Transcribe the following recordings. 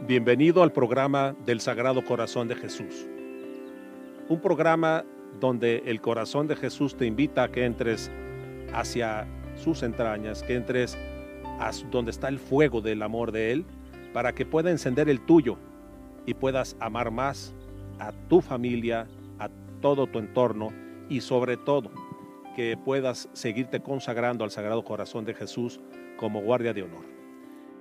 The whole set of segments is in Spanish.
Bienvenido al programa del Sagrado Corazón de Jesús. Un programa donde el corazón de Jesús te invita a que entres hacia sus entrañas, que entres a donde está el fuego del amor de Él, para que pueda encender el tuyo y puedas amar más a tu familia, a todo tu entorno y sobre todo que puedas seguirte consagrando al Sagrado Corazón de Jesús como guardia de honor.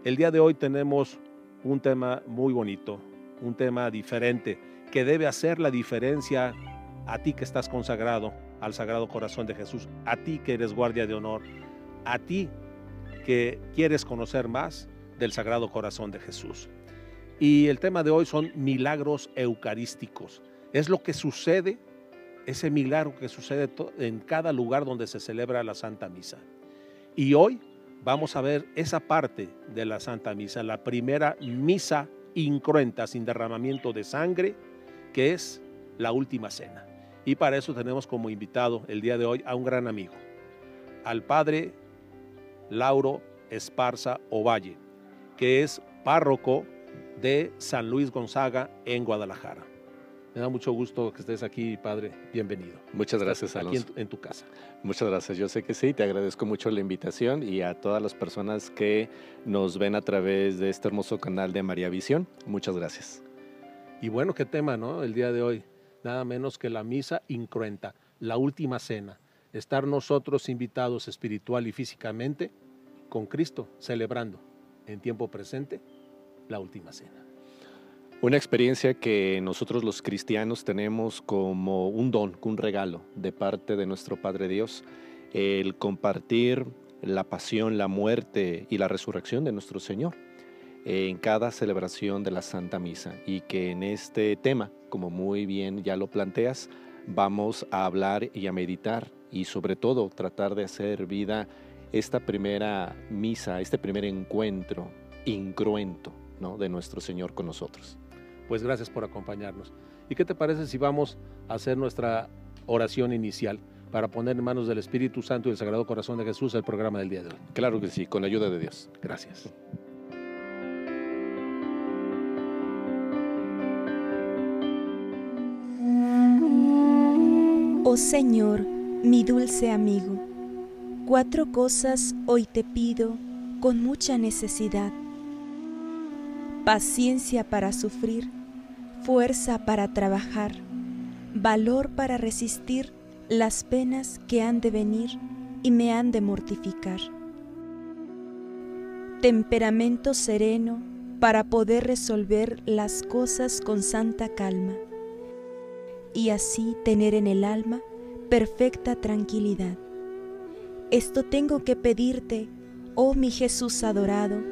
El día de hoy tenemos un tema muy bonito, un tema diferente, que debe hacer la diferencia a ti que estás consagrado al Sagrado Corazón de Jesús, a ti que eres guardia de honor, a ti que quieres conocer más del Sagrado Corazón de Jesús. Y el tema de hoy son milagros eucarísticos. Es lo que sucede, ese milagro que sucede en cada lugar donde se celebra la Santa Misa. Y hoy vamos a ver esa parte de la Santa Misa, la primera misa incruenta, sin derramamiento de sangre, que es la última cena. Y para eso tenemos como invitado el día de hoy a un gran amigo, al Padre Lauro Esparza Ovalle, que es párroco de San Luis Gonzaga en Guadalajara. Me da mucho gusto que estés aquí, Padre. Bienvenido. Muchas gracias, Alonso. Aquí en tu casa. Muchas gracias. Yo sé que sí. Te agradezco mucho la invitación y a todas las personas que nos ven a través de este hermoso canal de María Visión. Muchas gracias. Y bueno, qué tema, ¿no? El día de hoy. Nada menos que la misa incruenta, la última cena. Estar nosotros invitados espiritual y físicamente con Cristo, celebrando en tiempo presente la última cena. Una experiencia que nosotros los cristianos tenemos como un don, un regalo de parte de nuestro Padre Dios, el compartir la pasión, la muerte y la resurrección de nuestro Señor en cada celebración de la Santa Misa, y que en este tema, como muy bien ya lo planteas, vamos a hablar y a meditar y sobre todo tratar de hacer vida esta primera misa, este primer encuentro incruento, ¿no?, de nuestro Señor con nosotros. Pues gracias por acompañarnos. ¿Y qué te parece si vamos a hacer nuestra oración inicial para poner en manos del Espíritu Santo y del Sagrado Corazón de Jesús el programa del día de hoy? Claro que sí, con la ayuda de Dios. Gracias. Oh Señor, mi dulce amigo, 4 cosas hoy te pido con mucha necesidad: paciencia para sufrir, fuerza para trabajar, valor para resistir las penas que han de venir y me han de mortificar, temperamento sereno para poder resolver las cosas con santa calma y así tener en el alma perfecta tranquilidad. Esto tengo que pedirte, oh mi Jesús adorado,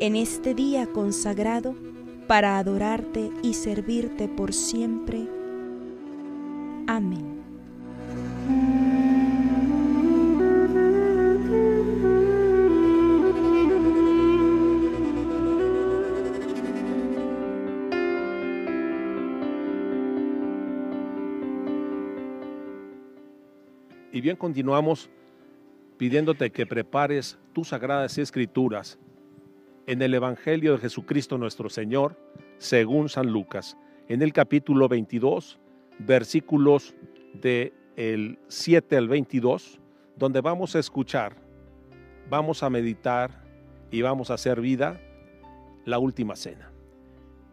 en este día consagrado para adorarte y servirte por siempre. Amén. Y bien, continuamos pidiéndote que prepares tus sagradas escrituras en el Evangelio de Jesucristo nuestro Señor, según San Lucas, en el capítulo 22, versículos del 7 al 22, donde vamos a escuchar, vamos a meditar y vamos a hacer vida la última cena.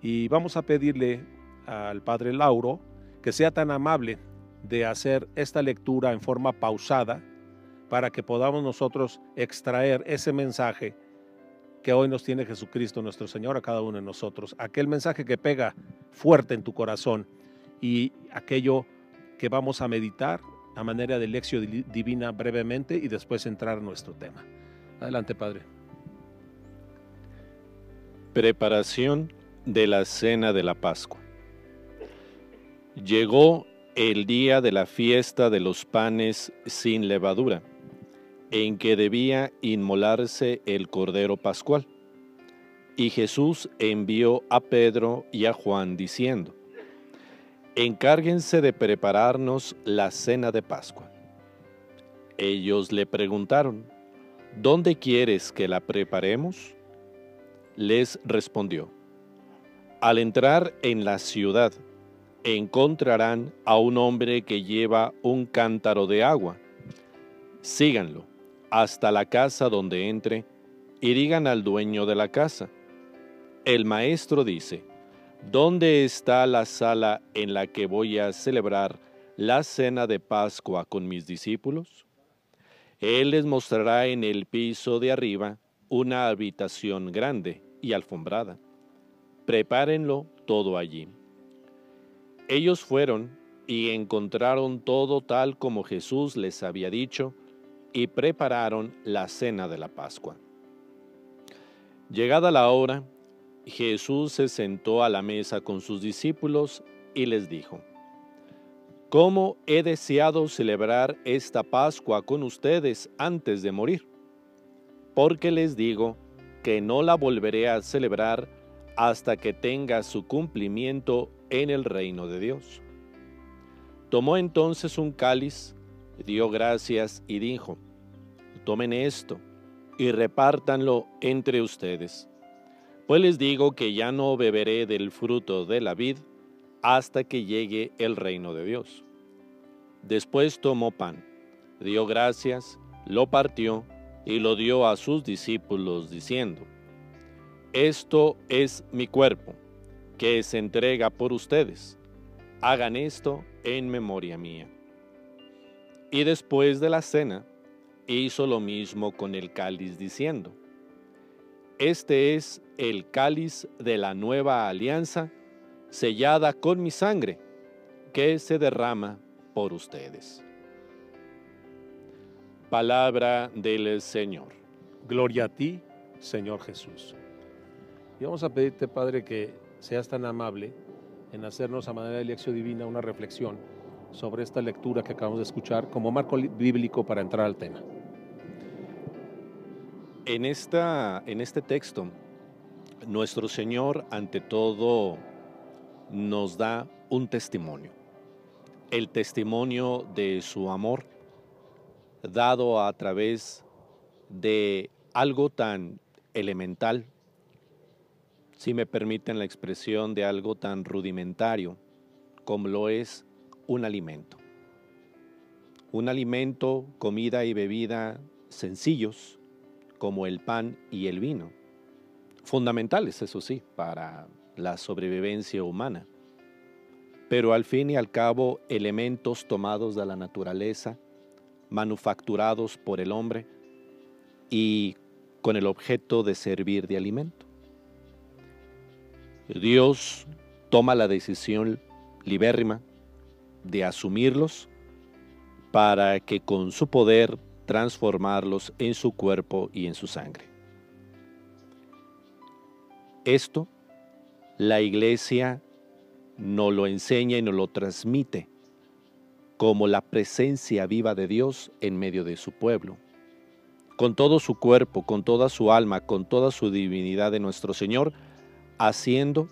Y vamos a pedirle al Padre Lauro que sea tan amable de hacer esta lectura en forma pausada para que podamos nosotros extraer ese mensaje que hoy nos tiene Jesucristo nuestro Señor a cada uno de nosotros, aquel mensaje que pega fuerte en tu corazón y aquello que vamos a meditar a manera de lección divina brevemente y después entrar en nuestro tema. Adelante, Padre. Preparación de la cena de la Pascua. Llegó el día de la fiesta de los panes sin levadura, en que debía inmolarse el Cordero Pascual. Y Jesús envió a Pedro y a Juan diciendo: encárguense de prepararnos la cena de Pascua. Ellos le preguntaron: ¿dónde quieres que la preparemos? Les respondió: Al entrar en la ciudad, encontrarán a un hombre que lleva un cántaro de agua. Síganlo hasta la casa donde entre y digan al dueño de la casa: el maestro dice, ¿dónde está la sala en la que voy a celebrar la cena de Pascua con mis discípulos? Él les mostrará en el piso de arriba una habitación grande y alfombrada. Prepárenlo todo allí. Ellos fueron y encontraron todo tal como Jesús les había dicho y prepararon la cena de la Pascua. Llegada la hora, Jesús se sentó a la mesa con sus discípulos y les dijo: ¿Cómo he deseado celebrar esta Pascua con ustedes antes de morir? Porque les digo que no la volveré a celebrar hasta que tenga su cumplimiento en el reino de Dios. Tomó entonces un cáliz, dio gracias y dijo: tomen esto y repártanlo entre ustedes, pues les digo que ya no beberé del fruto de la vid hasta que llegue el reino de Dios. Después tomó pan, dio gracias, lo partió y lo dio a sus discípulos diciendo: esto es mi cuerpo, que se entrega por ustedes. Hagan esto en memoria mía. Y después de la cena, hizo lo mismo con el cáliz diciendo: este es el cáliz de la nueva alianza, sellada con mi sangre, que se derrama por ustedes. Palabra del Señor. Gloria a ti, Señor Jesús. Y vamos a pedirte, Padre, que seas tan amable en hacernos a manera de lección divina una reflexión sobre esta lectura que acabamos de escuchar como marco bíblico para entrar al tema. En este texto, nuestro Señor, ante todo, nos da un testimonio. El testimonio de su amor, dado a través de algo tan elemental, si me permiten la expresión, de algo tan rudimentario como lo es un alimento. Un alimento, comida y bebida sencillos, como el pan y el vino, fundamentales, eso sí, para la sobrevivencia humana, pero al fin y al cabo elementos tomados de la naturaleza, manufacturados por el hombre y con el objeto de servir de alimento. Dios toma la decisión libérrima de asumirlos para que con su poder transformarlos en su cuerpo y en su sangre. Esto la Iglesia nos lo enseña y nos lo transmite como la presencia viva de Dios en medio de su pueblo. Con todo su cuerpo, con toda su alma, con toda su divinidad de nuestro Señor, haciendo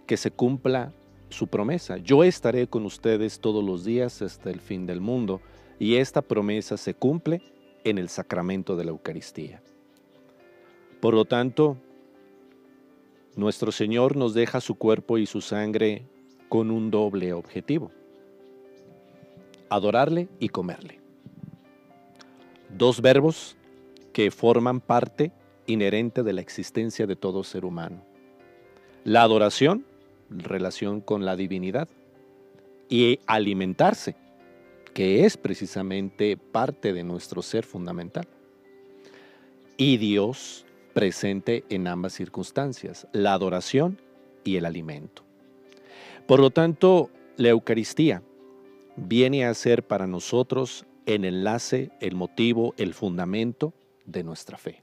que se cumpla su promesa. Yo estaré con ustedes todos los días hasta el fin del mundo, y esta promesa se cumple en el sacramento de la Eucaristía. Por lo tanto, nuestro Señor nos deja su cuerpo y su sangre con un doble objetivo: adorarle y comerle. Dos verbos que forman parte inherente de la existencia de todo ser humano. La adoración, relación con la divinidad, y alimentarse, que es precisamente parte de nuestro ser fundamental. Y Dios presente en ambas circunstancias, la adoración y el alimento. Por lo tanto, la Eucaristía viene a ser para nosotros el enlace, el motivo, el fundamento de nuestra fe.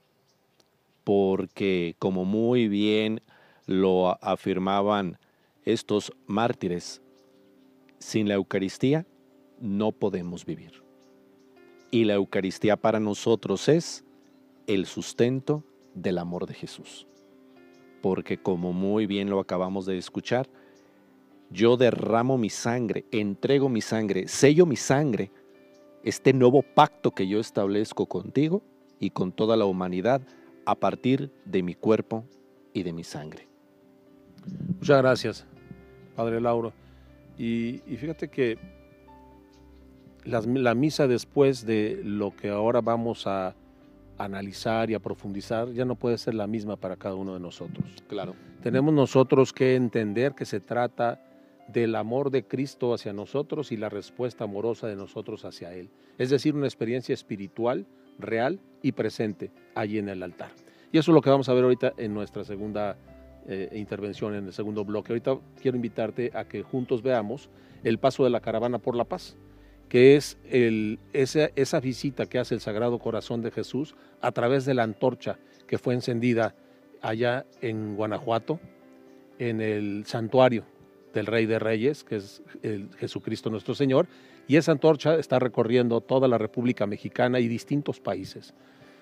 Porque, como muy bien lo afirmaban estos mártires, sin la Eucaristía no podemos vivir. Y la Eucaristía para nosotros es el sustento del amor de Jesús. Porque, como muy bien lo acabamos de escuchar, yo derramo mi sangre, entrego mi sangre, sello mi sangre, este nuevo pacto que yo establezco contigo y con toda la humanidad a partir de mi cuerpo y de mi sangre. Muchas gracias, Padre Lauro. Y fíjate que la misa, después de lo que ahora vamos a analizar y a profundizar, ya no puede ser la misma para cada uno de nosotros. Claro. Tenemos nosotros que entender que se trata del amor de Cristo hacia nosotros y la respuesta amorosa de nosotros hacia Él. Es decir, una experiencia espiritual, real y presente allí en el altar. Y eso es lo que vamos a ver ahorita en nuestra segunda intervención, en el segundo bloque. Ahorita quiero invitarte a que juntos veamos el paso de la caravana por la paz, que es esa visita que hace el Sagrado Corazón de Jesús a través de la antorcha que fue encendida allá en Guanajuato, en el santuario del Rey de Reyes, que es el Jesucristo nuestro Señor, y esa antorcha está recorriendo toda la República Mexicana y distintos países.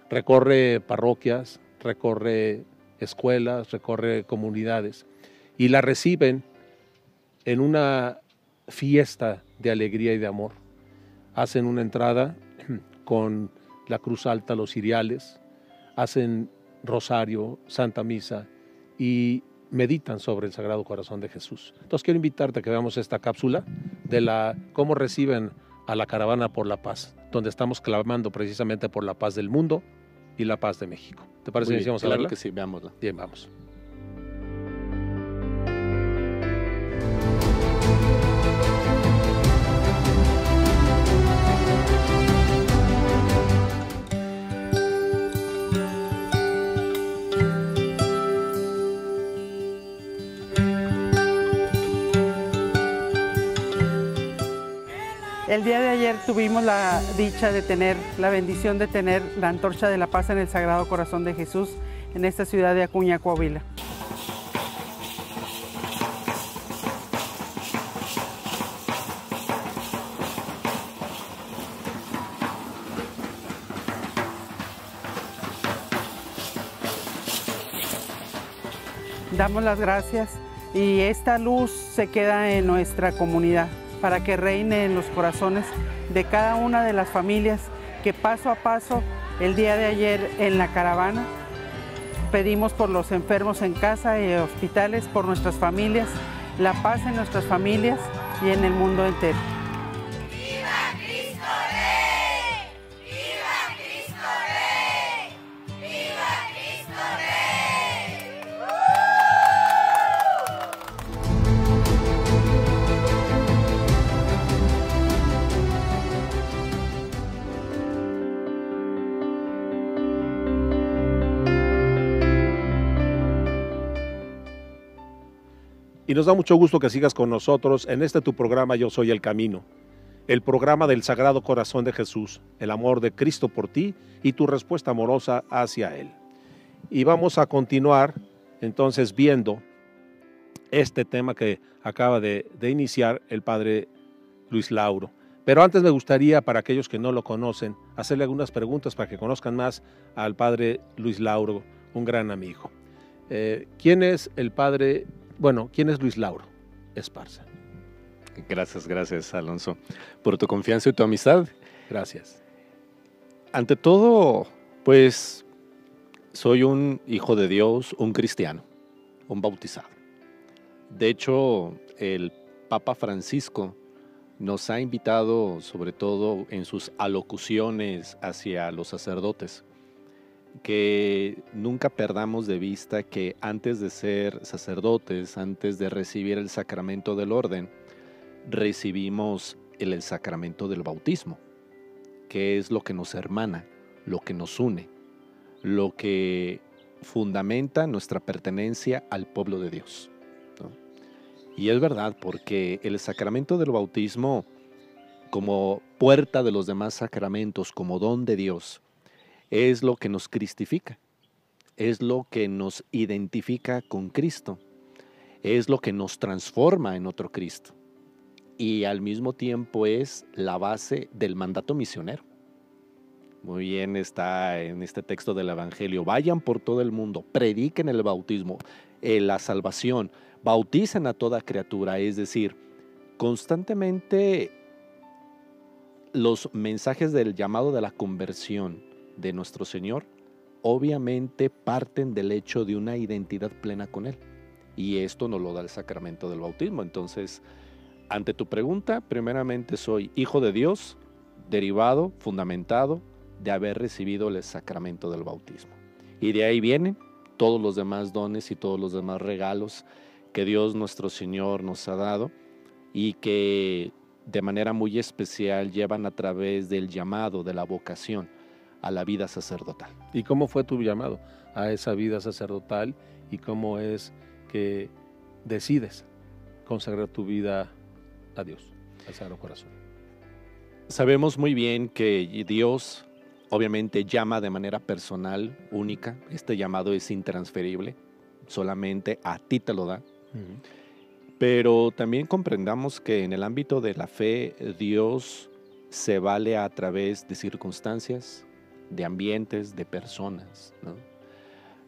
Recorre parroquias, recorre escuelas, recorre comunidades, y la reciben en una fiesta de alegría y de amor. Hacen una entrada con la cruz alta, los ciriales, hacen rosario, Santa Misa y meditan sobre el Sagrado Corazón de Jesús. Entonces quiero invitarte a que veamos esta cápsula de cómo reciben a la caravana por la paz, donde estamos clamando precisamente por la paz del mundo y la paz de México. ¿Te parece que iniciamos a verla? Claro que sí, veámosla. Bien, vamos. El día de ayer tuvimos la dicha de tener, la bendición de tener la antorcha de la paz en el Sagrado Corazón de Jesús en esta ciudad de Acuña, Coahuila. Damos las gracias y esta luz se queda en nuestra comunidad, para que reine en los corazones de cada una de las familias que paso a paso, el día de ayer en la caravana, pedimos por los enfermos en casa y hospitales, por nuestras familias, la paz en nuestras familias y en el mundo entero. ¡Viva Cristo Rey! ¡Viva Cristo Rey! ¡Viva Cristo Rey! Y nos da mucho gusto que sigas con nosotros en este tu programa Yo Soy el Camino, el programa del Sagrado Corazón de Jesús, el amor de Cristo por ti y tu respuesta amorosa hacia Él. Y vamos a continuar entonces viendo este tema que acaba de iniciar el Padre Luis Lauro. Pero antes me gustaría, para aquellos que no lo conocen, hacerle algunas preguntas para que conozcan más al Padre Luis Lauro, un gran amigo. ¿Quién es el Padre? Bueno, ¿quién es Luis Lauro Esparza? Gracias, Alonso, por tu confianza y tu amistad. Gracias. Ante todo, pues, soy un hijo de Dios, un cristiano, un bautizado. De hecho, el Papa Francisco nos ha invitado, sobre todo en sus alocuciones hacia los sacerdotes, que nunca perdamos de vista que antes de ser sacerdotes, antes de recibir el sacramento del orden, recibimos el sacramento del bautismo, que es lo que nos hermana, lo que nos une, lo que fundamenta nuestra pertenencia al pueblo de Dios, ¿no? Y es verdad, porque el sacramento del bautismo, como puerta de los demás sacramentos, como don de Dios, es lo que nos cristifica, es lo que nos identifica con Cristo, es lo que nos transforma en otro Cristo y al mismo tiempo es la base del mandato misionero. Muy bien está en este texto del Evangelio: vayan por todo el mundo, prediquen el bautismo, la salvación, bauticen a toda criatura. Es decir, constantemente los mensajes del llamado de la conversión de nuestro Señor obviamente parten del hecho de una identidad plena con Él y esto nos lo da el sacramento del bautismo. Entonces, ante tu pregunta, primeramente soy hijo de Dios, derivado, fundamentado de haber recibido el sacramento del bautismo. Y de ahí vienen todos los demás dones y todos los demás regalos que Dios nuestro Señor nos ha dado y que de manera muy especial llevan a través del llamado, de la vocación a la vida sacerdotal. ¿Y cómo fue tu llamado a esa vida sacerdotal y cómo es que decides consagrar tu vida a Dios, al Sagrado Corazón? Sabemos muy bien que Dios obviamente llama de manera personal, única. Este llamado es intransferible, solamente a ti te lo da. Pero también comprendamos que en el ámbito de la fe, Dios se vale a través de circunstancias, de ambientes, de personas, ¿no?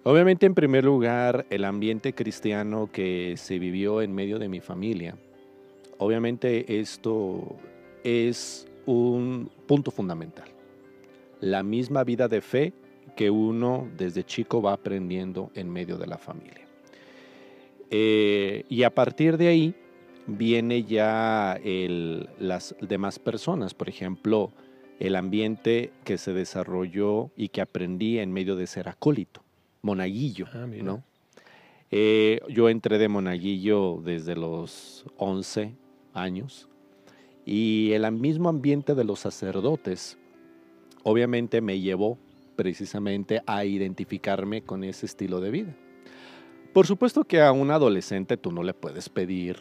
Obviamente, en primer lugar, el ambiente cristiano que se vivió en medio de mi familia. Obviamente esto es un punto fundamental. La misma vida de fe que uno desde chico va aprendiendo en medio de la familia. Y a partir de ahí viene ya las demás personas. Por ejemplo, el ambiente que se desarrolló y que aprendí en medio de ser acólito, monaguillo, ¿no? Yo entré de monaguillo desde los 11 años y el mismo ambiente de los sacerdotes obviamente me llevó precisamente a identificarme con ese estilo de vida. Por supuesto que a un adolescente tú no le puedes pedir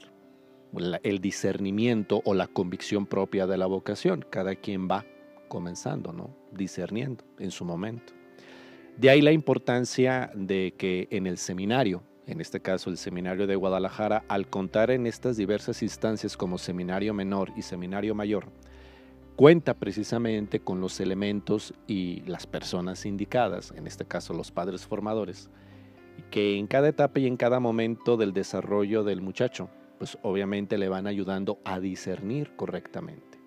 el discernimiento o la convicción propia de la vocación. Cada quien va comenzando, ¿no? Discerniendo en su momento. De ahí la importancia de que en el seminario, en este caso el Seminario de Guadalajara, al contar en estas diversas instancias como seminario menor y seminario mayor, cuenta precisamente con los elementos y las personas indicadas, en este caso los padres formadores, que en cada etapa y en cada momento del desarrollo del muchacho, pues obviamente le van ayudando a discernir correctamente.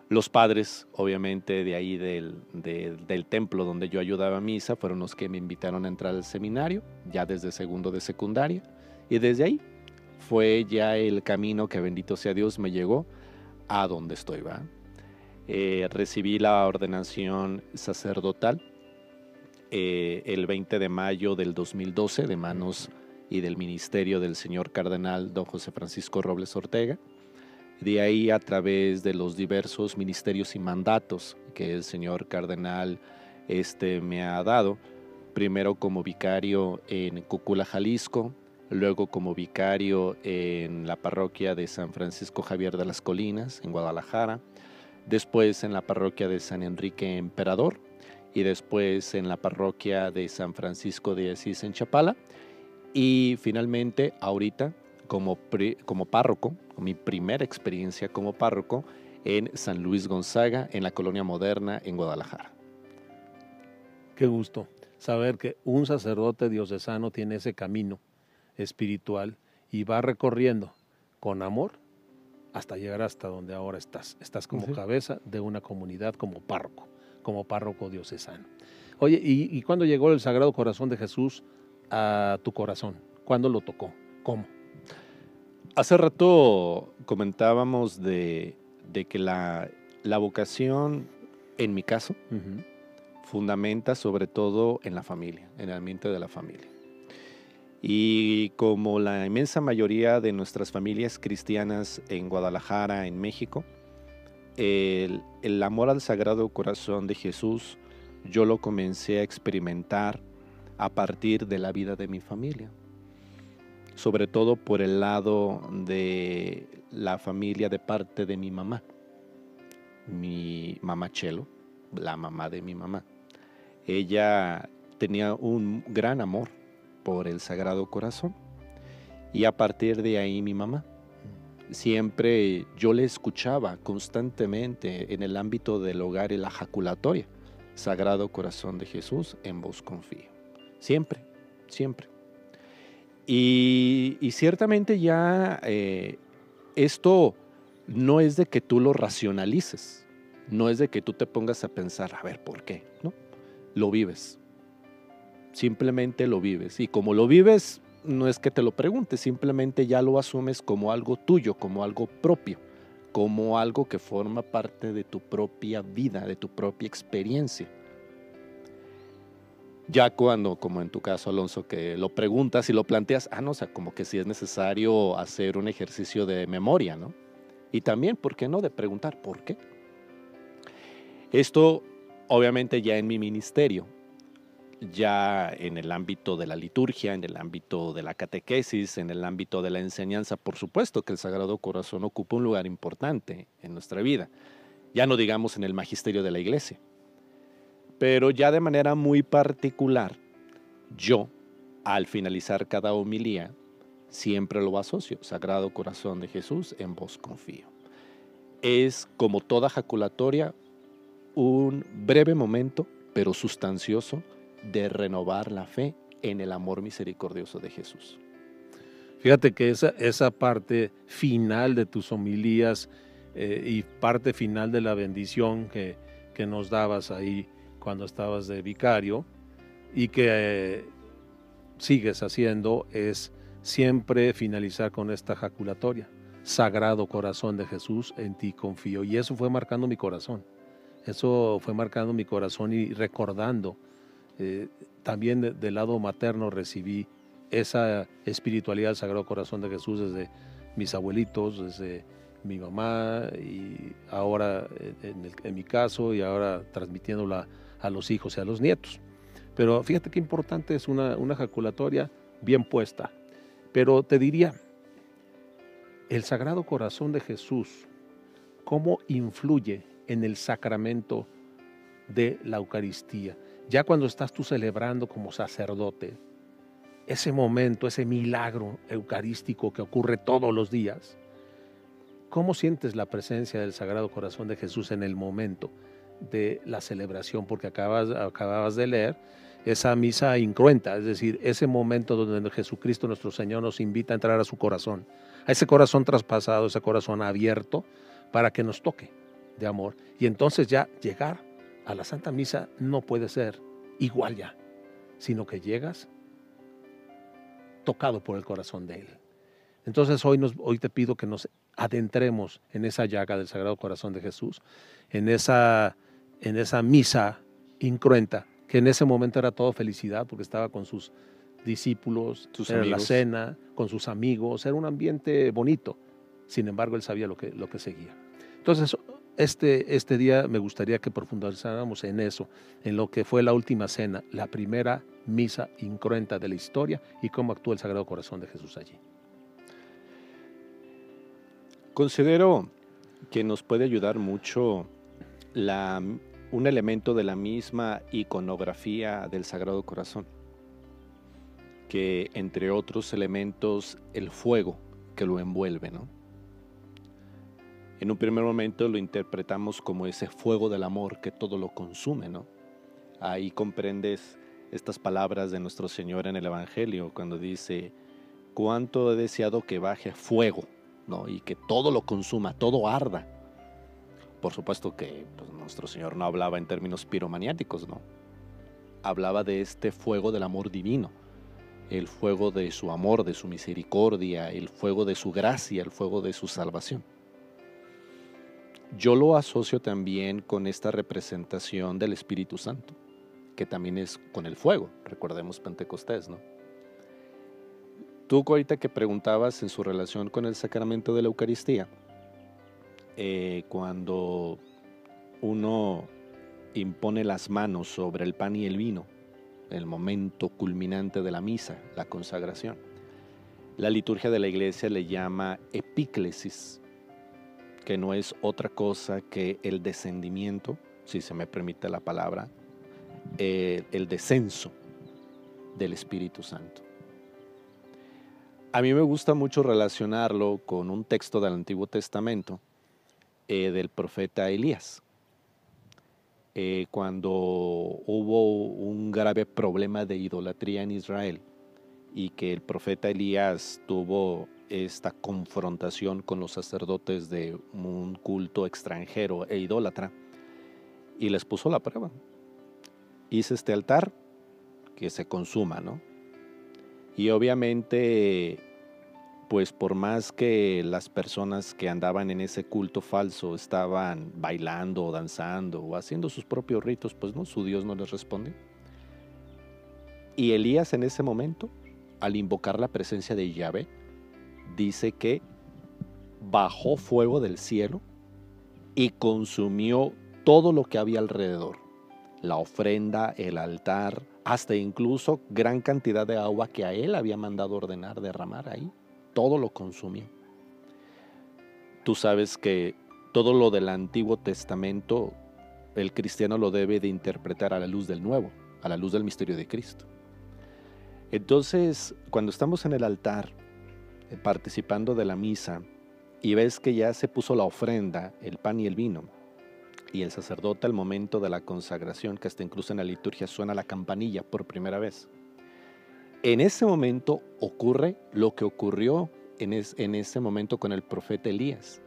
Los padres, obviamente, de ahí del templo donde yo ayudaba a misa, fueron los que me invitaron a entrar al seminario, ya desde segundo de secundaria, y desde ahí fue ya el camino que, bendito sea Dios, me llegó a donde estoy, ¿va? Recibí la ordenación sacerdotal el 20 de mayo del 2012 de manos y del ministerio del señor cardenal don José Francisco Robles Ortega. De ahí, a través de los diversos ministerios y mandatos que el señor cardenal me ha dado, primero como vicario en Cocula, Jalisco, luego como vicario en la parroquia de San Francisco Javier de las Colinas, en Guadalajara, después en la parroquia de San Enrique Emperador, y después en la parroquia de San Francisco de Asís en Chapala, y finalmente ahorita como párroco, mi primera experiencia como párroco en San Luis Gonzaga, en la Colonia Moderna, en Guadalajara. Qué gusto saber que un sacerdote diocesano tiene ese camino espiritual y va recorriendo con amor hasta llegar hasta donde ahora estás. Estás como cabeza de una comunidad, como párroco diocesano. Oye, ¿y cuándo llegó el Sagrado Corazón de Jesús a tu corazón? ¿Cuándo lo tocó? ¿Cómo? Hace rato comentábamos de que la vocación, en mi caso, fundamenta sobre todo en la familia, en el ambiente de la familia. Y como la inmensa mayoría de nuestras familias cristianas en Guadalajara, en México, el amor al Sagrado Corazón de Jesús, yo lo comencé a experimentar a partir de la vida de mi familia. Sobre todo por el lado de la familia de parte de mi mamá Chelo, la mamá de mi mamá. Ella tenía un gran amor por el Sagrado Corazón y a partir de ahí mi mamá. Siempre yo le escuchaba constantemente en el ámbito del hogar y la jaculatoria, Sagrado Corazón de Jesús, en vos confío. Siempre, siempre. Y ciertamente ya esto no es de que tú lo racionalices, no es de que tú te pongas a pensar, a ver, ¿por qué? ¿No? Lo vives, simplemente lo vives. Y como lo vives, no es que te lo preguntes, simplemente ya lo asumes como algo tuyo, como algo propio, como algo que forma parte de tu propia vida, de tu propia experiencia. Ya cuando, como en tu caso, Alonso, que lo preguntas y lo planteas, no, o sea, como que sí es necesario hacer un ejercicio de memoria, ¿no? Y también, ¿por qué no?, de preguntar, ¿por qué? Esto, obviamente, ya en mi ministerio, ya en el ámbito de la liturgia, en el ámbito de la catequesis, en el ámbito de la enseñanza, por supuesto que el Sagrado Corazón ocupa un lugar importante en nuestra vida. Ya no digamos en el magisterio de la Iglesia. Pero ya de manera muy particular, yo, al finalizar cada homilía, siempre lo asocio: Sagrado Corazón de Jesús, en vos confío. Es, como toda jaculatoria, un breve momento, pero sustancioso, de renovar la fe en el amor misericordioso de Jesús. Fíjate que esa parte final de tus homilías y parte final de la bendición que nos dabas ahí cuando estabas de vicario y que sigues haciendo, es siempre finalizar con esta jaculatoria: Sagrado Corazón de Jesús, en ti confío. Y eso fue marcando mi corazón. Eso fue marcando mi corazón y recordando. También del lado materno recibí esa espiritualidad del Sagrado Corazón de Jesús desde mis abuelitos, desde mi mamá, y ahora en mi caso, y ahora transmitiéndola a los hijos y a los nietos. Pero fíjate qué importante es una jaculatoria bien puesta. Pero te diría, el Sagrado Corazón de Jesús, ¿cómo influye en el sacramento de la Eucaristía? Ya cuando estás tú celebrando como sacerdote, ese momento, ese milagro eucarístico que ocurre todos los días, ¿cómo sientes la presencia del Sagrado Corazón de Jesús en el momento de la celebración? Porque acababas de leer esa misa incruenta, es decir, ese momento donde Jesucristo nuestro Señor nos invita a entrar a su corazón, a ese corazón traspasado, ese corazón abierto, para que nos toque de amor. Y entonces ya llegar a la Santa Misa no puede ser igual ya, sino que llegas tocado por el corazón de Él. Entonces hoy te pido que nos adentremos en esa llaga del Sagrado Corazón de Jesús, en esa misa incruenta, que en ese momento era todo felicidad, porque estaba con sus discípulos, era la cena, con sus amigos, era un ambiente bonito. Sin embargo, Él sabía lo que seguía. Entonces, este día me gustaría que profundizáramos en eso, en lo que fue la última cena, la primera misa incruenta de la historia, y cómo actúa el Sagrado Corazón de Jesús allí. Considero que nos puede ayudar mucho un elemento de la misma iconografía del Sagrado Corazón, que entre otros elementos, el fuego que lo envuelve, ¿no? En un primer momento lo interpretamos como ese fuego del amor que todo lo consume, ¿no? Ahí comprendes estas palabras de nuestro Señor en el Evangelio, cuando dice: cuánto he deseado que baje fuego, ¿no? Y que todo lo consuma, todo arda. Por supuesto que pues, nuestro Señor no hablaba en términos piromaniáticos, ¿no? Hablaba de este fuego del amor divino, el fuego de su amor, de su misericordia, el fuego de su gracia, el fuego de su salvación. Yo lo asocio también con esta representación del Espíritu Santo, que también es con el fuego. Recordemos Pentecostés, ¿no? Tú ahorita que preguntabas en su relación con el sacramento de la Eucaristía, cuando uno impone las manos sobre el pan y el vino, el momento culminante de la misa, la consagración, la liturgia de la Iglesia le llama epíclesis, que no es otra cosa que el descendimiento, si se me permite la palabra, el descenso del Espíritu Santo. A mí me gusta mucho relacionarlo con un texto del Antiguo Testamento del profeta Elías. Cuando hubo un grave problema de idolatría en Israel y que el profeta Elías tuvo esta confrontación con los sacerdotes de un culto extranjero e idólatra, y les puso la prueba: hice este altar, que se consuma, ¿no? Y obviamente, pues por más que las personas que andaban en ese culto falso estaban bailando o danzando o haciendo sus propios ritos, pues no, su Dios no les responde. Y Elías en ese momento, al invocar la presencia de Yahvé, dice que bajó fuego del cielo y consumió todo lo que había alrededor. La ofrenda, el altar, hasta incluso gran cantidad de agua que a él había mandado ordenar derramar ahí. Todo lo consumió. Tú sabes que todo lo del Antiguo Testamento, el cristiano lo debe de interpretar a la luz del Nuevo, a la luz del misterio de Cristo. Entonces, cuando estamos en el altar, participando de la misa, y ves que ya se puso la ofrenda, el pan y el vino, y el sacerdote al momento de la consagración, que hasta incluso en la liturgia suena la campanilla por primera vez, en ese momento ocurre lo que ocurrió en ese momento con el profeta Elías.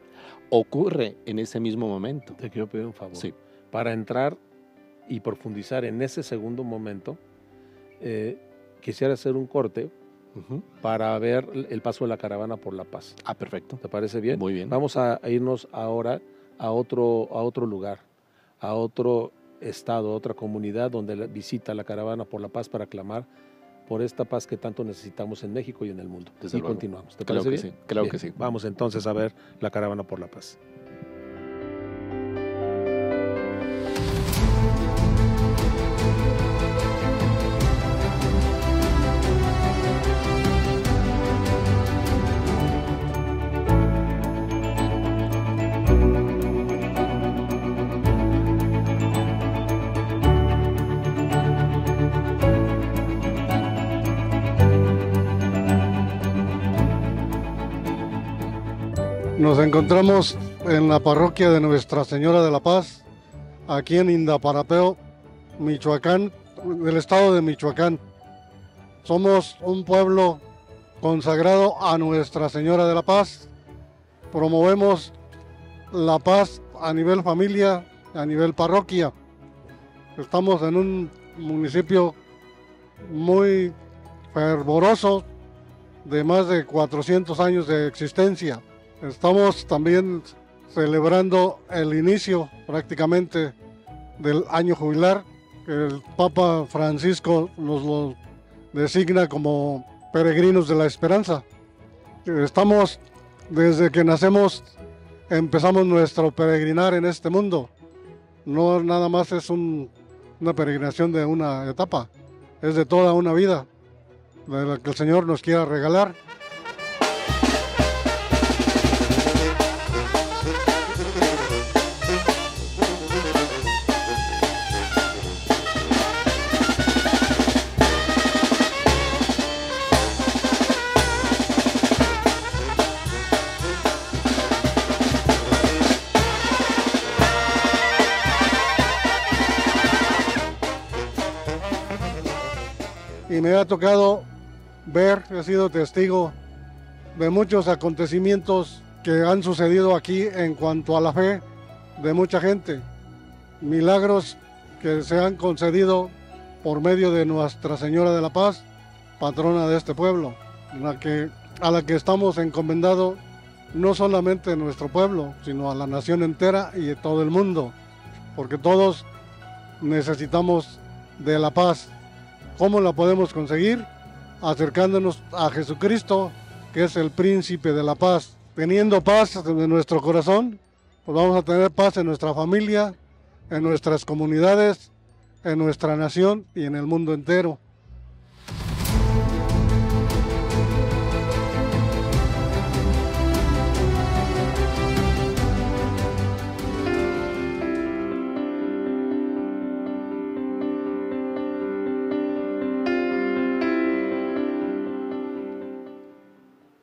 Ocurre en ese mismo momento. Te quiero pedir un favor. Sí. Para entrar y profundizar en ese segundo momento, quisiera hacer un corte para ver el paso de la caravana por La Paz. Ah, perfecto. ¿Te parece bien? Muy bien. Vamos a irnos ahora a otro lugar, a otro estado, a otra comunidad donde visita la caravana por la paz para clamar por esta paz que tanto necesitamos en México y en el mundo. Desde y luego. continuamos. ¿Te Claro parece que bien? sí, claro Bien. que sí. Vamos entonces a ver la caravana por la paz. Nos encontramos en la parroquia de Nuestra Señora de la Paz, aquí en Indaparapeo, Michoacán, del estado de Michoacán. Somos un pueblo consagrado a Nuestra Señora de la Paz. Promovemos la paz a nivel familia, a nivel parroquia. Estamos en un municipio muy fervoroso, de más de 400 años de existencia. Estamos también celebrando el inicio prácticamente del año jubilar. El Papa Francisco nos lo designa como peregrinos de la esperanza. Estamos, desde que nacemos, empezamos nuestro peregrinar en este mundo. No nada más es una peregrinación de una etapa, es de toda una vida, de la que el Señor nos quiera regalar. Y me ha tocado ver, he sido testigo de muchos acontecimientos que han sucedido aquí en cuanto a la fe de mucha gente. Milagros que se han concedido por medio de Nuestra Señora de la Paz, patrona de este pueblo, a la que estamos encomendados no solamente nuestro pueblo, sino a la nación entera y de todo el mundo, porque todos necesitamos de la paz. ¿Cómo la podemos conseguir? Acercándonos a Jesucristo, que es el príncipe de la paz. Teniendo paz en nuestro corazón, pues vamos a tener paz en nuestra familia, en nuestras comunidades, en nuestra nación y en el mundo entero.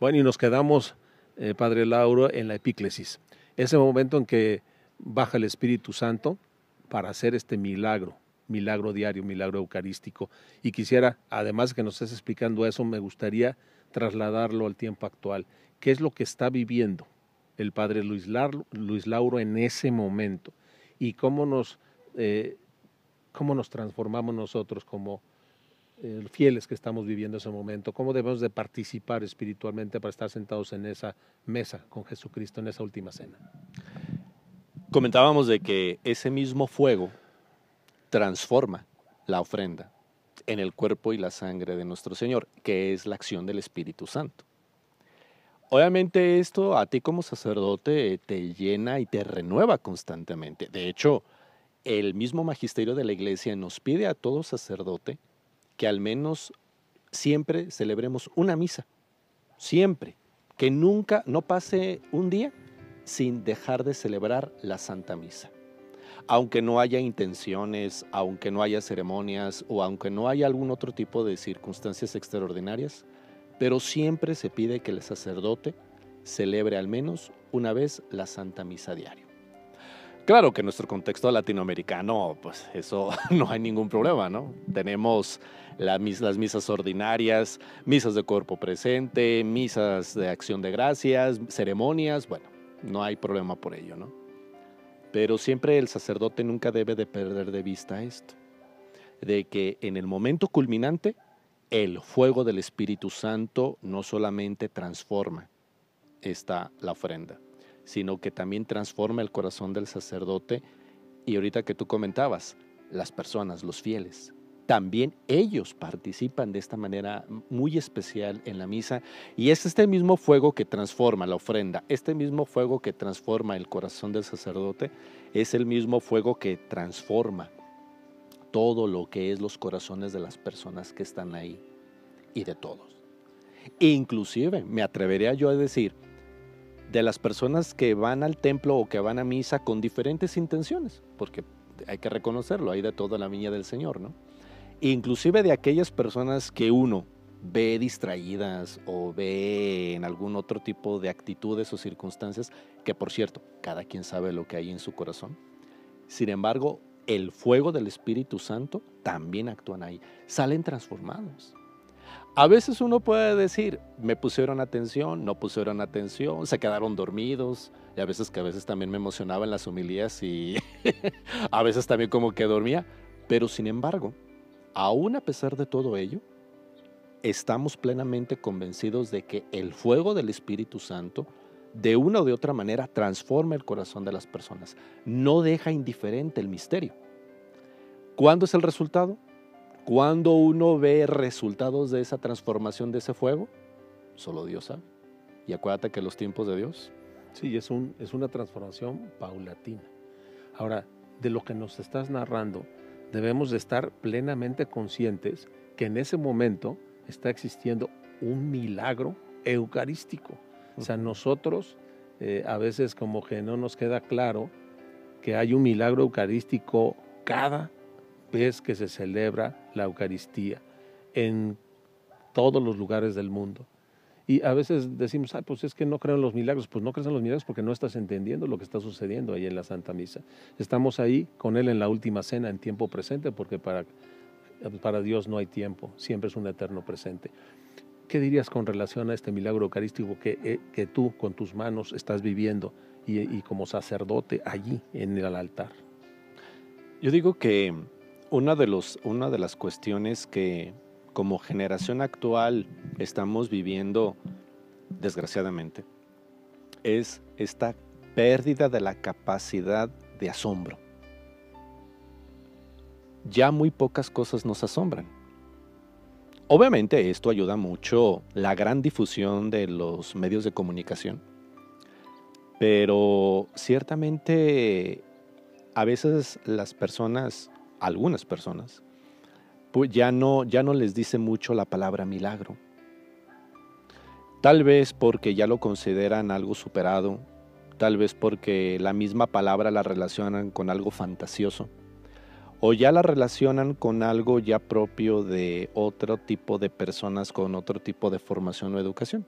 Bueno, y nos quedamos, Padre Lauro, en la epíclesis. Ese momento en que baja el Espíritu Santo para hacer este milagro diario, milagro eucarístico. Y quisiera, además de que nos estés explicando eso, me gustaría trasladarlo al tiempo actual. ¿Qué es lo que está viviendo el Padre Luis Lauro en ese momento? Y cómo nos transformamos nosotros como fieles que estamos viviendo ese momento, cómo debemos de participar espiritualmente para estar sentados en esa mesa con Jesucristo, en esa última cena. Comentábamos de que ese mismo fuego transforma la ofrenda en el cuerpo y la sangre de nuestro Señor, que es la acción del Espíritu Santo. Obviamente esto a ti como sacerdote te llena y te renueva constantemente. De hecho, el mismo magisterio de la Iglesia nos pide a todo sacerdote que al menos siempre celebremos una misa. Siempre. Que nunca, no pase un día sin dejar de celebrar la Santa Misa. Aunque no haya intenciones, aunque no haya ceremonias o aunque no haya algún otro tipo de circunstancias extraordinarias, pero siempre se pide que el sacerdote celebre al menos una vez la Santa Misa diario. Claro que en nuestro contexto latinoamericano, pues eso no hay ningún problema, ¿no? Tenemos las misas ordinarias, misas de cuerpo presente, misas de acción de gracias, ceremonias, bueno, no hay problema por ello, ¿no? Pero siempre el sacerdote nunca debe de perder de vista esto, de que en el momento culminante, el fuego del Espíritu Santo no solamente transforma la ofrenda, sino que también transforma el corazón del sacerdote. Y ahorita que tú comentabas, las personas, los fieles, también ellos participan de esta manera muy especial en la misa. Y es este mismo fuego que transforma la ofrenda, este mismo fuego que transforma el corazón del sacerdote, es el mismo fuego que transforma todo lo que es los corazones de las personas que están ahí y de todos. E inclusive me atrevería yo a decir, de las personas que van al templo o que van a misa con diferentes intenciones, porque hay que reconocerlo, hay de todo en la viña del Señor, ¿no? E inclusive de aquellas personas que uno ve distraídas o ve en algún otro tipo de actitudes o circunstancias, que por cierto, cada quien sabe lo que hay en su corazón. Sin embargo, el fuego del Espíritu Santo también actúan ahí, salen transformados. A veces uno puede decir, me pusieron atención, no pusieron atención, se quedaron dormidos, y a veces también me emocionaba en las homilías y a veces también como que dormía, pero sin embargo, aún a pesar de todo ello, estamos plenamente convencidos de que el fuego del Espíritu Santo, de una o de otra manera, transforma el corazón de las personas, no deja indiferente el misterio. ¿Cuándo es el resultado? Cuando uno ve resultados de esa transformación de ese fuego, solo Dios sabe. Y acuérdate que los tiempos de Dios. Sí, es una transformación paulatina. Ahora, de lo que nos estás narrando, debemos de estar plenamente conscientes que en ese momento está existiendo un milagro eucarístico. O sea, nosotros a veces como que no nos queda claro que hay un milagro eucarístico cada vez que se celebra la Eucaristía en todos los lugares del mundo. Y a veces decimos, pues es que no creo en los milagros. Pues no crees en los milagros porque no estás entendiendo lo que está sucediendo ahí en la Santa Misa. Estamos ahí con Él en la última cena en tiempo presente, porque para Dios no hay tiempo, siempre es un eterno presente. ¿Qué dirías con relación a este milagro eucarístico que tú con tus manos estás viviendo y como sacerdote allí en el altar? Yo digo que una de las cuestiones que como generación actual estamos viviendo, desgraciadamente, es esta pérdida de la capacidad de asombro. Ya muy pocas cosas nos asombran. Obviamente esto ayuda mucho la gran difusión de los medios de comunicación, pero ciertamente a veces algunas personas, pues ya no les dice mucho la palabra milagro. Tal vez porque ya lo consideran algo superado, tal vez porque la misma palabra la relacionan con algo fantasioso, o ya la relacionan con algo ya propio de otro tipo de personas con otro tipo de formación o educación.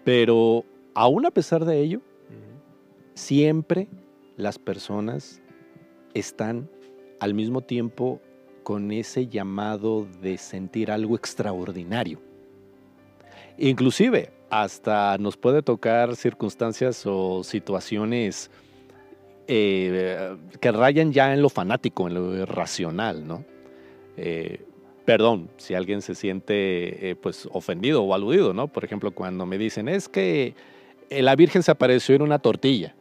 Pero aún a pesar de ello, siempre las personas están al mismo tiempo con ese llamado de sentir algo extraordinario. Inclusive hasta nos puede tocar circunstancias o situaciones que rayan ya en lo fanático, en lo irracional, ¿no? Perdón si alguien se siente pues ofendido o aludido, ¿no? Por ejemplo, cuando me dicen, es que la Virgen se apareció en una tortilla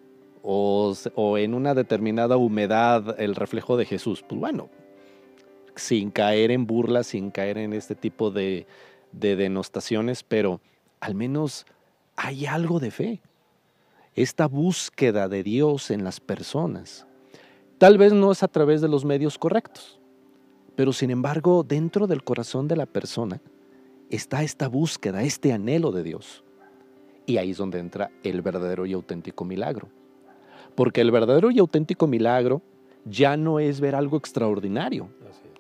o en una determinada humedad el reflejo de Jesús. Pues bueno, sin caer en burlas, sin caer en este tipo de denostaciones, pero al menos hay algo de fe. Esta búsqueda de Dios en las personas. Tal vez no es a través de los medios correctos, pero sin embargo, dentro del corazón de la persona está esta búsqueda, este anhelo de Dios. Y ahí es donde entra el verdadero y auténtico milagro. Porque el verdadero y auténtico milagro ya no es ver algo extraordinario,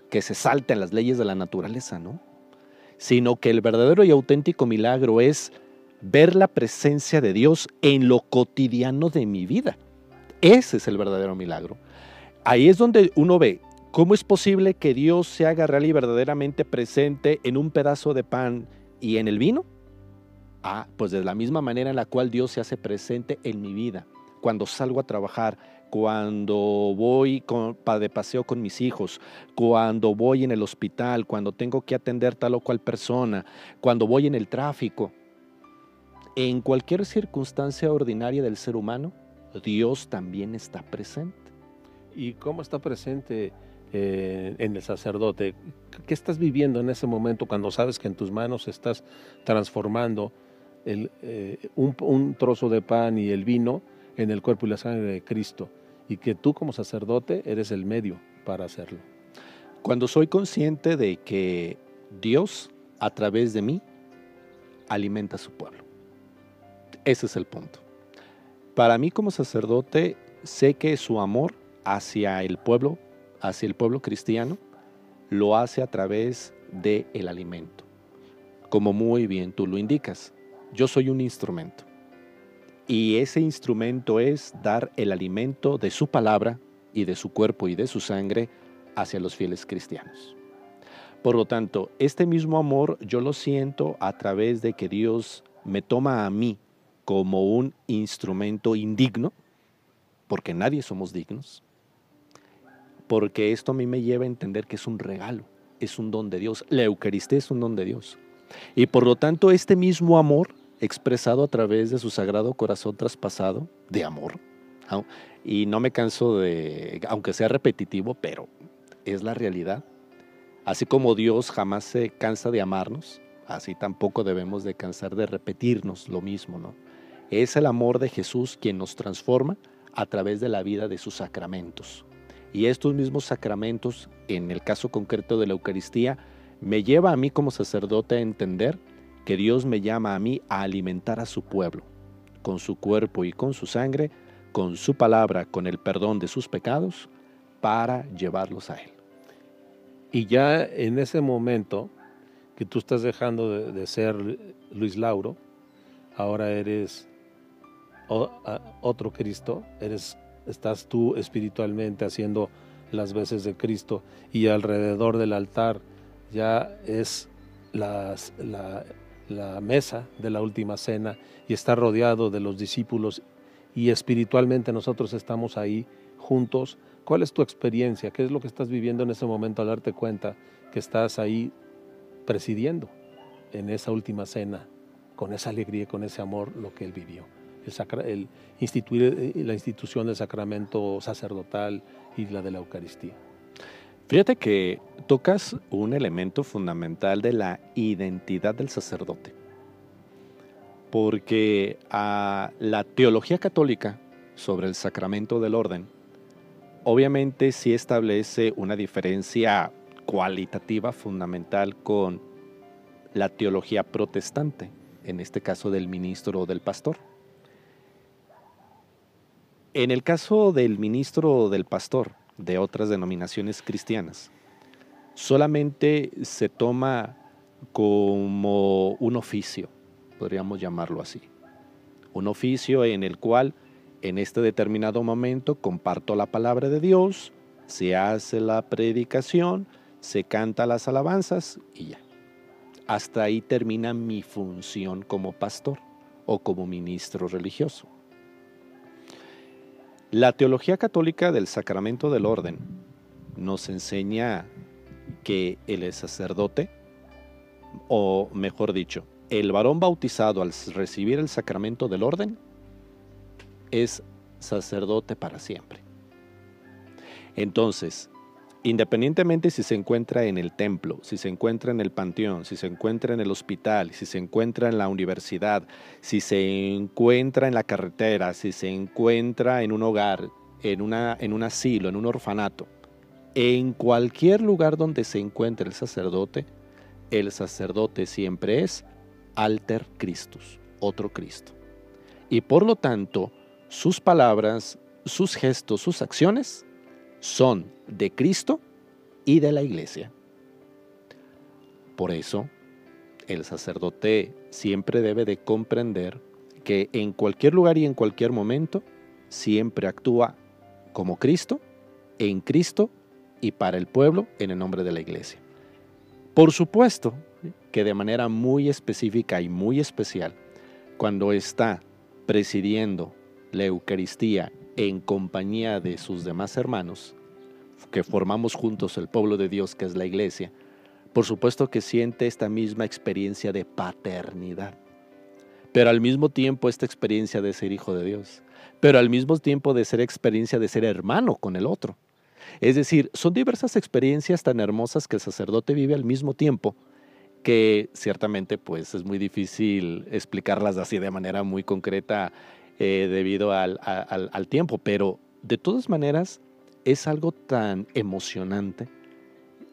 que se salta en las leyes de la naturaleza, ¿no? Sino que el verdadero y auténtico milagro es ver la presencia de Dios en lo cotidiano de mi vida. Ese es el verdadero milagro. Ahí es donde uno ve cómo es posible que Dios se haga real y verdaderamente presente en un pedazo de pan y en el vino. Pues de la misma manera en la cual Dios se hace presente en mi vida. Cuando salgo a trabajar, cuando voy de paseo con mis hijos, cuando voy en el hospital, cuando tengo que atender tal o cual persona, cuando voy en el tráfico. En cualquier circunstancia ordinaria del ser humano, Dios también está presente. ¿Y cómo está presente en el sacerdote? ¿Qué estás viviendo en ese momento cuando sabes que en tus manos estás transformando un trozo de pan y el vino en el cuerpo y la sangre de Cristo, y que tú como sacerdote eres el medio para hacerlo? Cuando soy consciente de que Dios, a través de mí, alimenta a su pueblo. Ese es el punto. Para mí como sacerdote, sé que su amor hacia el pueblo cristiano, lo hace a través del alimento. Como muy bien tú lo indicas, yo soy un instrumento. Y ese instrumento es dar el alimento de su palabra y de su cuerpo y de su sangre hacia los fieles cristianos. Por lo tanto, este mismo amor yo lo siento a través de que Dios me toma a mí como un instrumento indigno, porque nadie somos dignos, porque esto a mí me lleva a entender que es un regalo, es un don de Dios. La Eucaristía es un don de Dios. Y por lo tanto, este mismo amor expresado a través de su Sagrado Corazón traspasado de amor, ¿no? Y no me canso de, aunque sea repetitivo, pero es la realidad. Así como Dios jamás se cansa de amarnos, así tampoco debemos de cansar de repetirnos lo mismo, ¿no? Es el amor de Jesús quien nos transforma a través de la vida de sus sacramentos. Y estos mismos sacramentos, en el caso concreto de la Eucaristía, me lleva a mí como sacerdote a entender que Dios me llama a mí a alimentar a su pueblo, con su cuerpo y con su sangre, con su palabra, con el perdón de sus pecados, para llevarlos a Él. Y ya en ese momento que tú estás dejando de ser Luis Lauro, ahora eres otro Cristo, estás tú espiritualmente haciendo las veces de Cristo, y alrededor del altar ya es la mesa de la última cena y está rodeado de los discípulos, y espiritualmente nosotros estamos ahí juntos. ¿Cuál es tu experiencia? ¿Qué es lo que estás viviendo en ese momento al darte cuenta que estás ahí presidiendo en esa última cena, con esa alegría y con ese amor, lo que él vivió? El instituir la institución del sacramento sacerdotal y la de la Eucaristía. Fíjate que tocas un elemento fundamental de la identidad del sacerdote, porque la teología católica sobre el sacramento del orden obviamente sí establece una diferencia cualitativa fundamental con la teología protestante, en este caso del ministro o del pastor. En el caso del ministro o del pastor de otras denominaciones cristianas, solamente se toma como un oficio, podríamos llamarlo así. Un oficio en el cual en este determinado momento comparto la palabra de Dios, se hace la predicación, se canta las alabanzas y ya. Hasta ahí termina mi función como pastor o como ministro religioso. La teología católica del sacramento del orden nos enseña que el sacerdote, o mejor dicho, el varón bautizado al recibir el sacramento del orden es sacerdote para siempre. Entonces, independientemente si se encuentra en el templo, si se encuentra en el panteón, si se encuentra en el hospital, si se encuentra en la universidad, si se encuentra en la carretera, si se encuentra en un hogar, en un asilo, en un orfanato, en cualquier lugar donde se encuentre el sacerdote siempre es alter Christus, otro Cristo. Y por lo tanto, sus palabras, sus gestos, sus acciones son de Cristo y de la Iglesia. Por eso, el sacerdote siempre debe de comprender que en cualquier lugar y en cualquier momento siempre actúa como Cristo, en Cristo y para el pueblo en el nombre de la Iglesia. Por supuesto que de manera muy específica y muy especial, cuando está presidiendo la Eucaristía en compañía de sus demás hermanos, que formamos juntos el pueblo de Dios, que es la Iglesia, por supuesto que siente esta misma experiencia de paternidad, pero al mismo tiempo esta experiencia de ser hijo de Dios, pero al mismo tiempo de ser experiencia de ser hermano con el otro. Es decir, son diversas experiencias tan hermosas que el sacerdote vive al mismo tiempo, que ciertamente pues es muy difícil explicarlas así de manera muy concreta debido al tiempo, pero de todas maneras es algo tan emocionante,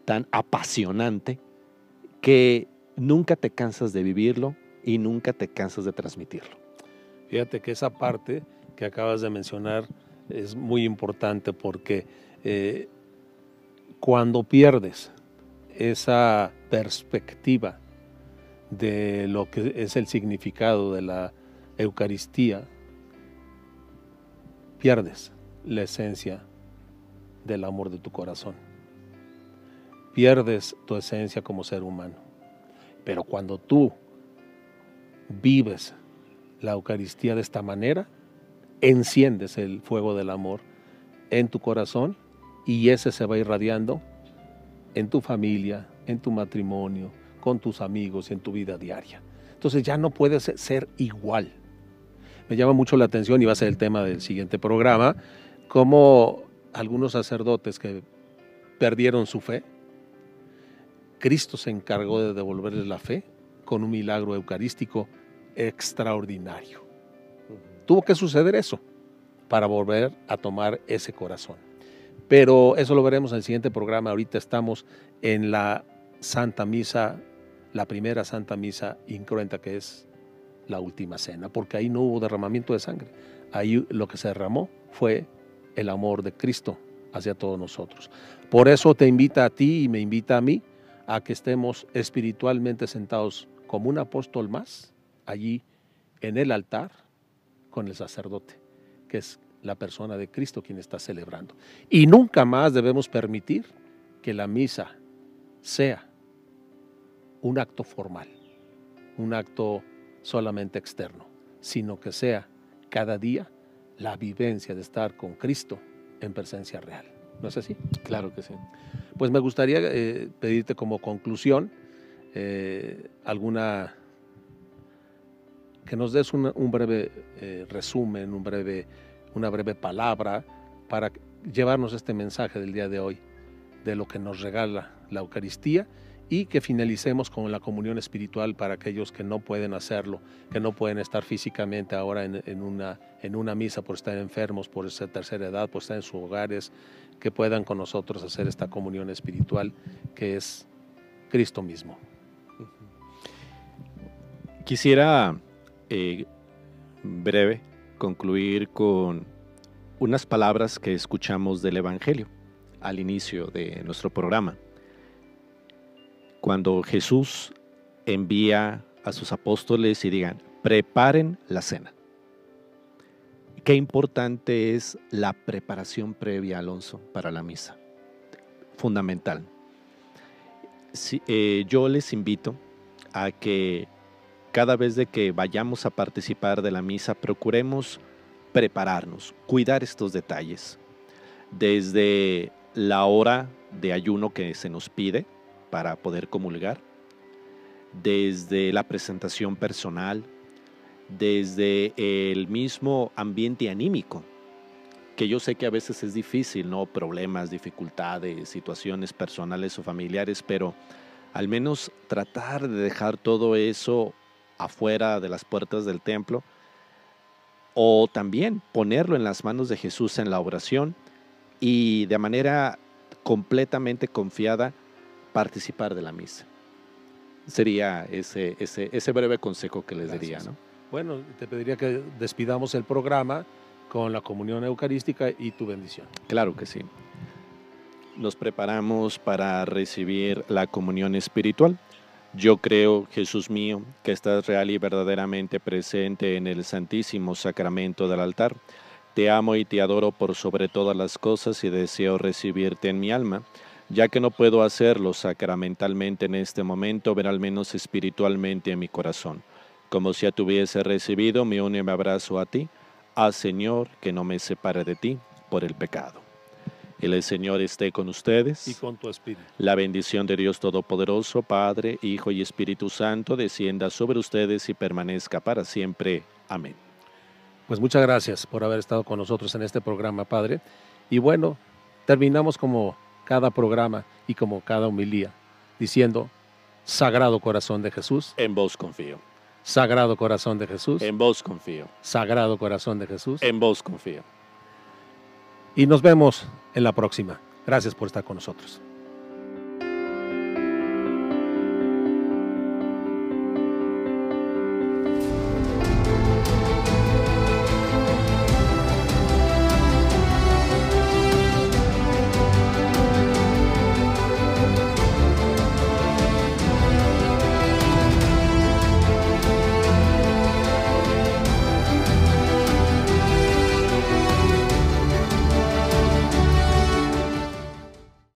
tan apasionante, que nunca te cansas de vivirlo y nunca te cansas de transmitirlo. Fíjate que esa parte que acabas de mencionar es muy importante porque cuando pierdes esa perspectiva de lo que es el significado de la Eucaristía, pierdes la esencia del amor de tu corazón. Pierdes tu esencia como ser humano. Pero cuando tú vives la Eucaristía de esta manera, enciendes el fuego del amor en tu corazón y ese se va irradiando en tu familia, en tu matrimonio, con tus amigos, en tu vida diaria. Entonces ya no puedes ser igual. Me llama mucho la atención, y va a ser el tema del siguiente programa, cómo algunos sacerdotes que perdieron su fe, Cristo se encargó de devolverles la fe con un milagro eucarístico extraordinario. Tuvo que suceder eso para volver a tomar ese corazón. Pero eso lo veremos en el siguiente programa. Ahorita estamos en la Santa Misa, la primera Santa Misa incruenta, que es la Última Cena, porque ahí no hubo derramamiento de sangre. Ahí lo que se derramó fue el amor de Cristo hacia todos nosotros. Por eso te invita a ti y me invita a mí a que estemos espiritualmente sentados como un apóstol más allí en el altar con el sacerdote, que es la persona de Cristo quien está celebrando. Y nunca más debemos permitir que la misa sea un acto formal, un acto solamente externo, sino que sea cada día la vivencia de estar con Cristo en presencia real. ¿No es así? Claro que sí. Pues me gustaría pedirte como conclusión que nos des un breve resumen, una breve palabra para llevarnos este mensaje del día de hoy, de lo que nos regala la Eucaristía, y que finalicemos con la comunión espiritual para aquellos que no pueden hacerlo, que no pueden estar físicamente ahora en una misa por estar enfermos, por esa tercera edad, por estar en sus hogares, que puedan con nosotros hacer esta comunión espiritual que es Cristo mismo. Quisiera breve concluir con unas palabras que escuchamos del Evangelio al inicio de nuestro programa, cuando Jesús envía a sus apóstoles y digan: preparen la cena. Qué importante es la preparación previa, Alonso, para la misa. Fundamental. Yo les invito a que cada vez de que vayamos a participar de la misa, procuremos prepararnos, cuidar estos detalles. Desde la hora de ayuno que se nos pide, para poder comulgar, desde la presentación personal, desde el mismo ambiente anímico, que yo sé que a veces es difícil, ¿no? Problemas, dificultades, situaciones personales o familiares, pero al menos tratar de dejar todo eso afuera de las puertas del templo, o también ponerlo en las manos de Jesús en la oración y de manera completamente confiada participar de la misa. Sería ese breve consejo que les diría, ¿no? Bueno, te pediría que despidamos el programa con la comunión eucarística y tu bendición. Claro que sí. Nos preparamos para recibir la comunión espiritual. Yo creo, Jesús mío, que estás real y verdaderamente presente en el Santísimo Sacramento del altar. Te amo y te adoro por sobre todas las cosas y deseo recibirte en mi alma. Ya que no puedo hacerlo sacramentalmente en este momento, ven al menos espiritualmente en mi corazón. Como si ya te hubiese recibido, me uno y me abrazo a ti. Haz, Señor, que no me separe de ti por el pecado. El Señor esté con ustedes. Y con tu espíritu. La bendición de Dios Todopoderoso, Padre, Hijo y Espíritu Santo, descienda sobre ustedes y permanezca para siempre. Amén. Pues muchas gracias por haber estado con nosotros en este programa, Padre. Y bueno, terminamos como cada programa y como cada homilía, diciendo: Sagrado Corazón de Jesús. En vos confío. Sagrado Corazón de Jesús. En vos confío. Sagrado Corazón de Jesús. En vos confío. Y nos vemos en la próxima. Gracias por estar con nosotros.